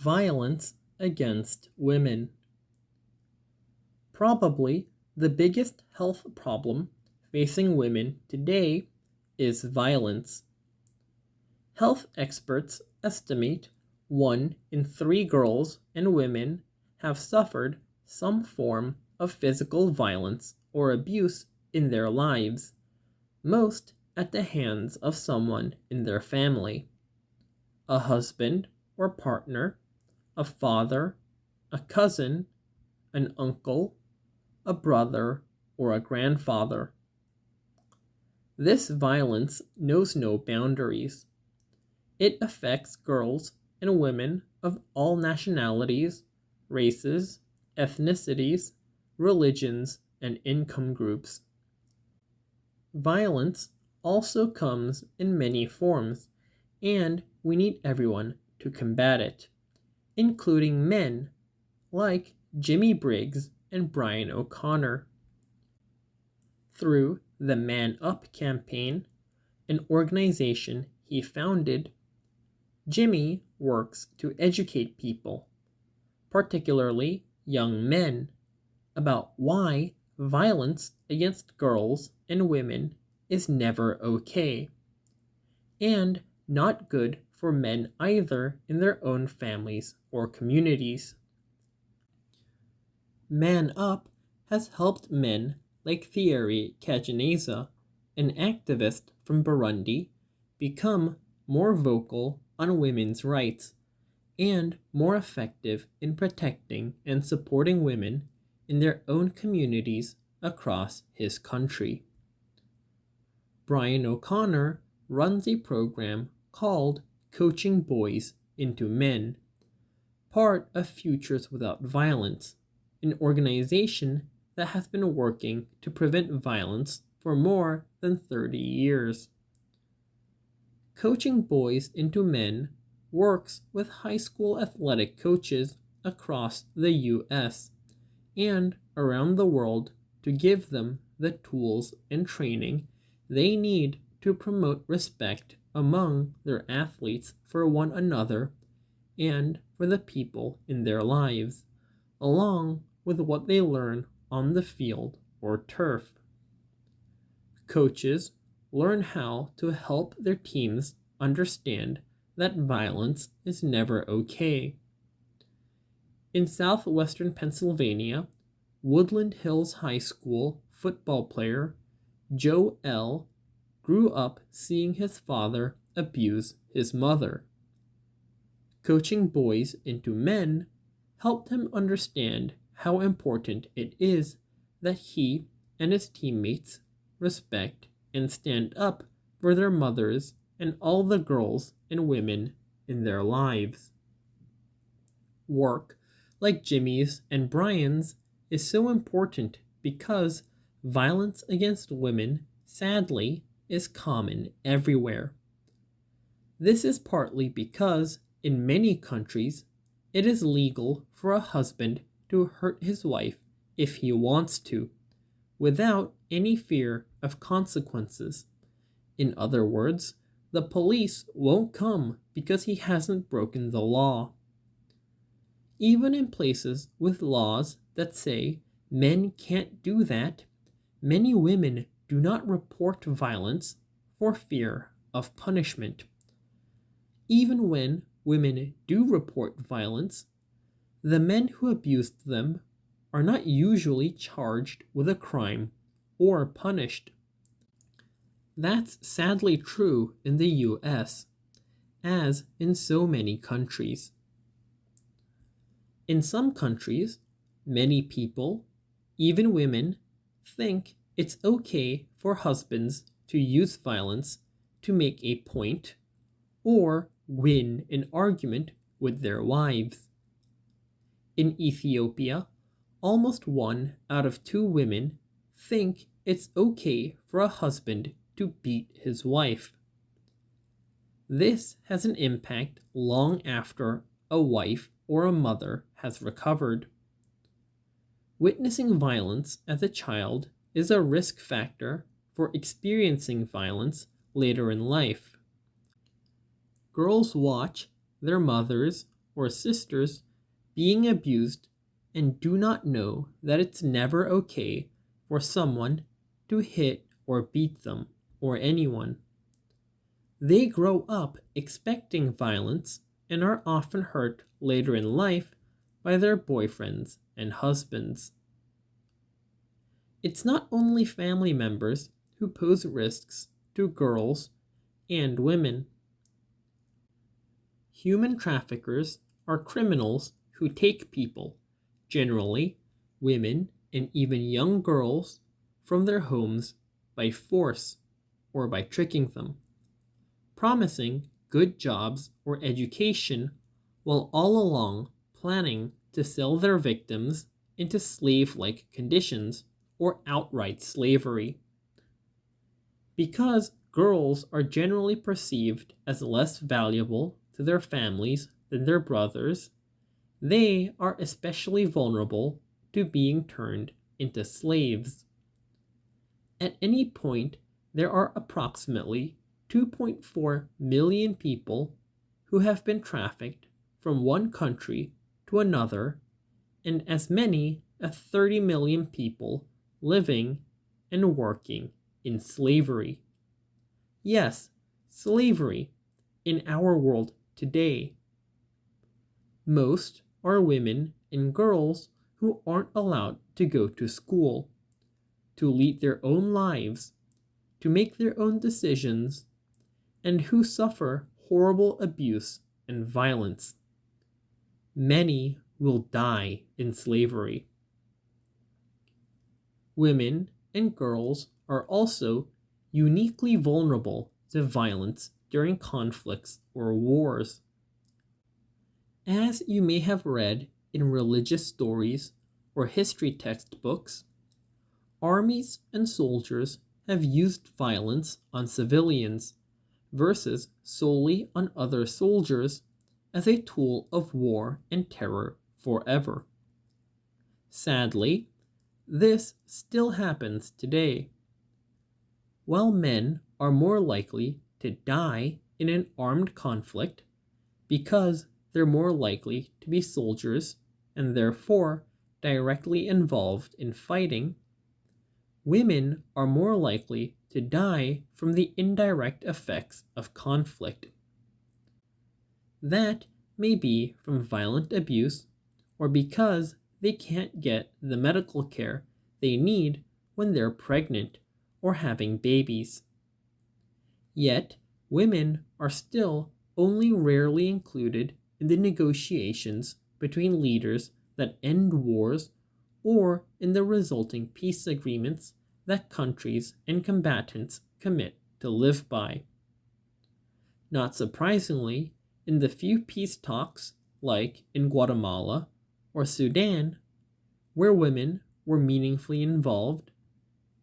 Violence against women. Probably the biggest health problem facing women today is violence. Health experts estimate 1 in 3 girls and women have suffered some form of physical violence or abuse in their lives, most at the hands of someone in their family, a husband or partner, a father, a cousin, an uncle, a brother, or a grandfather. This violence knows no boundaries. It affects girls and women of all nationalities, races, ethnicities, religions, and income groups. Violence also comes in many forms, and we need everyone to combat it, including men like Jimmy Briggs and Brian O'Connor. Through the Man Up campaign, an organization he founded, Jimmy works to educate people, particularly young men, about why violence against girls and women is never okay, and not good for men either in their own families or communities. Man Up has helped men like Thierry Kajaneza, an activist from Burundi, become more vocal on women's rights and more effective in protecting and supporting women in their own communities across his country. Brian O'Connor runs a program called Coaching Boys into Men, part of Futures Without Violence, an organization that has been working to prevent violence for more than 30 years. Coaching Boys into Men works with high school athletic coaches across the US and around the world to give them the tools and training they need to promote respect among their athletes for one another and for the people in their lives, along with what they learn on the field or turf. Coaches learn how to help their teams understand that violence is never okay. In southwestern Pennsylvania, Woodland Hills High School football player Joe L. grew up seeing his father abuse his mother. Coaching Boys into Men helped him understand how important it is that he and his teammates respect and stand up for their mothers and all the girls and women in their lives. Work like Jimmy's and Brian's is so important because violence against women, sadly, is common everywhere. This is partly because, in many countries, it is legal for a husband to hurt his wife if he wants to, without any fear of consequences. In other words, the police won't come because he hasn't broken the law. Even in places with laws that say men can't do that, many women do not report violence for fear of punishment. Even when women do report violence, the men who abused them are not usually charged with a crime or punished. That's sadly true in the US, as in so many countries. In some countries, many people, even women, think it's okay for husbands to use violence to make a point or win an argument with their wives. In Ethiopia, almost 1 out of 2 women think it's okay for a husband to beat his wife. This has an impact long after a wife or a mother has recovered. Witnessing violence as a child is a risk factor for experiencing violence later in life. Girls watch their mothers or sisters being abused and do not know that it's never okay for someone to hit or beat them or anyone. They grow up expecting violence and are often hurt later in life by their boyfriends and husbands. It's not only family members who pose risks to girls and women. Human traffickers are criminals who take people, generally women and even young girls, from their homes by force or by tricking them, promising good jobs or education while all along planning to sell their victims into slave like conditions or outright slavery. Because girls are generally perceived as less valuable to their families than their brothers, they are especially vulnerable to being turned into slaves. At any point, there are approximately 2.4 million people who have been trafficked from one country to another, and as many as 30 million people living and working in slavery. Yes, slavery in our world today. Most are women and girls who aren't allowed to go to school, to lead their own lives, to make their own decisions, and who suffer horrible abuse and violence. Many will die in slavery. Women and girls are also uniquely vulnerable to violence during conflicts or wars. As you may have read in religious stories or history textbooks, armies and soldiers have used violence on civilians versus solely on other soldiers as a tool of war and terror forever. Sadly, this still happens today. While men are more likely to die in an armed conflict because they're more likely to be soldiers and therefore directly involved in fighting, women are more likely to die from the indirect effects of conflict. That may be from violent abuse or because they can't get the medical care they need when they're pregnant or having babies. Yet, women are still only rarely included in the negotiations between leaders that end wars or in the resulting peace agreements that countries and combatants commit to live by. Not surprisingly, in the few peace talks, like in Guatemala or Sudan, where women were meaningfully involved,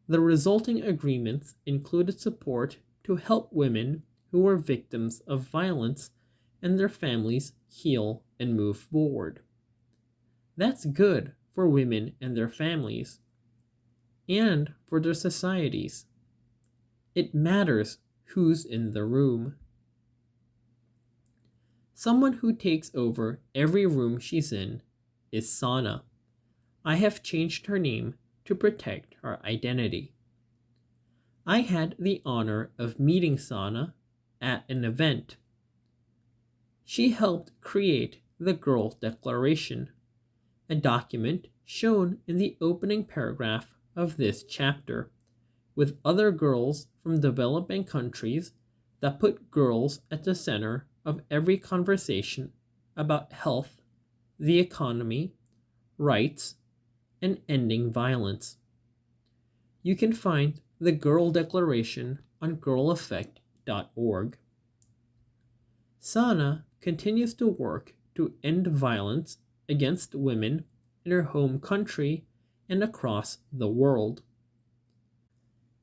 the resulting agreements included support to help women who were victims of violence and their families heal and move forward. That's good for women and their families, and for their societies. It matters who's in the room. Someone who takes over every room she's in is Sana. I have changed her name to protect her identity. I had the honor of meeting Sana at an event. She helped create the Girl Declaration, a document shown in the opening paragraph of this chapter, with other girls from developing countries that put girls at the center of every conversation about health, the economy, rights, and ending violence. You can find the Girl Declaration on girleffect.org. Sana continues to work to end violence against women in her home country and across the world.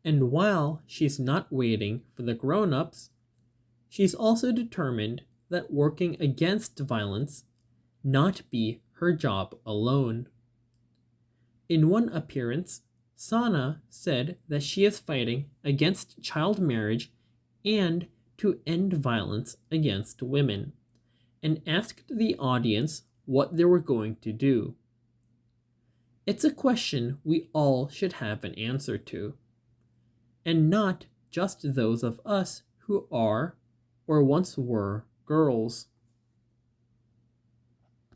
And while she's not waiting for the grown-ups, she's also determined that working against violence not be her job alone. In one appearance, Sana said that she is fighting against child marriage and to end violence against women, and asked the audience what they were going to do. It's a question we all should have an answer to, and not just those of us who are or once were girls.